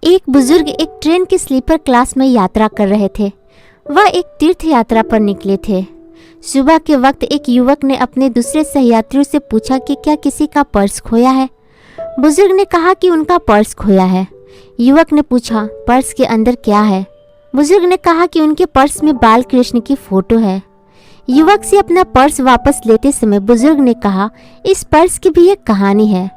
एक बुजुर्ग एक ट्रेन के स्लीपर क्लास में यात्रा कर रहे थे। वह एक तीर्थ यात्रा पर निकले थे। सुबह के वक्त एक युवक ने अपने दूसरे सहयात्रियों से पूछा कि क्या किसी का पर्स खोया है। बुजुर्ग ने कहा कि उनका पर्स खोया है। युवक ने पूछा, पर्स के अंदर क्या है? बुजुर्ग ने कहा कि उनके पर्स में बाल कृष्ण की फोटो है। युवक से अपना पर्स वापस लेते समय बुजुर्ग ने कहा, इस पर्स की भी एक कहानी है।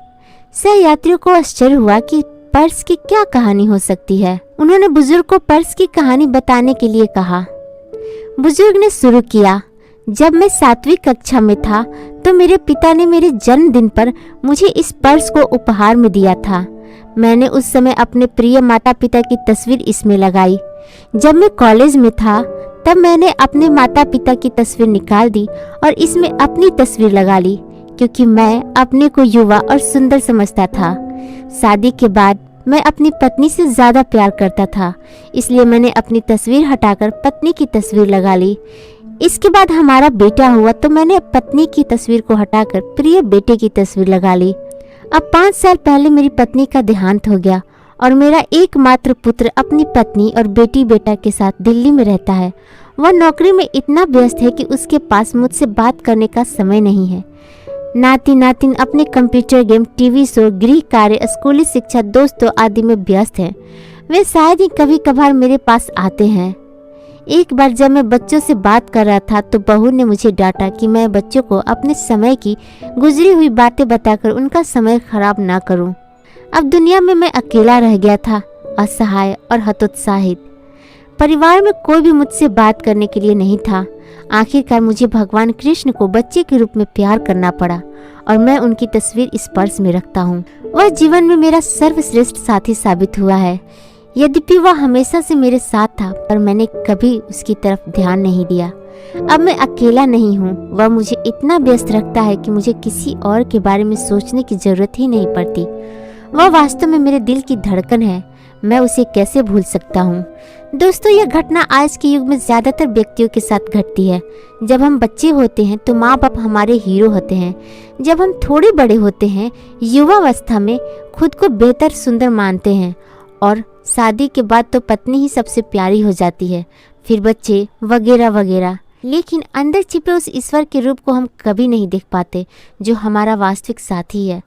सहयात्रियों को आश्चर्य हुआ कि पर्स की क्या कहानी हो सकती है। उन्होंने बुजुर्ग को पर्स की कहानी बताने के लिए कहा। बुजुर्ग ने शुरू किया, जब मैं 7वीं कक्षा में था तो मेरे पिता ने मेरे जन्मदिन पर मुझे इस पर्स को उपहार में दिया था। मैंने उस समय अपने प्रिय माता पिता की तस्वीर इसमें लगाई। जब मैं कॉलेज में था तब मैंने अपने माता पिता की तस्वीर निकाल दी और इसमें अपनी तस्वीर लगा ली, क्योंकि मैं अपने को युवा और सुंदर समझता था। शादी के बाद मैं अपनी पत्नी से ज़्यादा प्यार करता था, इसलिए मैंने अपनी तस्वीर हटाकर पत्नी की तस्वीर लगा ली। इसके बाद हमारा बेटा हुआ तो मैंने पत्नी की तस्वीर को हटाकर प्रिय बेटे की तस्वीर लगा ली। अब 5 साल पहले मेरी पत्नी का देहांत हो गया और मेरा एकमात्र पुत्र अपनी पत्नी और बेटी बेटा के साथ दिल्ली में रहता है। वह नौकरी में इतना व्यस्त है कि उसके पास मुझसे बात करने का समय नहीं है। नाती नातिन अपने कंप्यूटर गेम, टीवी शो, गृह कार्य, स्कूली शिक्षा, दोस्तों आदि में व्यस्त हैं। वे शायद ही कभी कभार मेरे पास आते हैं। एक बार जब मैं बच्चों से बात कर रहा था तो बहू ने मुझे डांटा कि मैं बच्चों को अपने समय की गुजरी हुई बातें बताकर उनका समय खराब ना करूं। अब दुनिया में मैं अकेला रह गया था, असहाय और हतोत्साहित। परिवार में कोई भी मुझसे बात करने के लिए नहीं था। आखिरकार मुझे भगवान कृष्ण को बच्चे के रूप में प्यार करना पड़ा और मैं उनकी तस्वीर इस पर्स में रखता हूँ। वह जीवन में मेरा सर्वश्रेष्ठ साथी साबित हुआ है। यद्यपि वह हमेशा से मेरे साथ था, पर मैंने कभी उसकी तरफ ध्यान नहीं दिया। अब मैं अकेला नहीं हूँ। वह मुझे इतना व्यस्त रखता है कि मुझे किसी और के बारे में सोचने की जरूरत ही नहीं पड़ती। वह वास्तव में मेरे दिल की धड़कन है। मैं उसे कैसे भूल सकता हूँ। दोस्तों, यह घटना आज के युग में ज्यादातर व्यक्तियों के साथ घटती है। जब हम बच्चे होते हैं तो माँ बाप हमारे हीरो होते हैं। जब हम थोड़े बड़े होते हैं, युवावस्था में खुद को बेहतर सुंदर मानते हैं और शादी के बाद तो पत्नी ही सबसे प्यारी हो जाती है, फिर बच्चे वगैरह वगैरह। लेकिन अंदर छिपे उस ईश्वर के रूप को हम कभी नहीं देख पाते जो हमारा वास्तविक साथी है।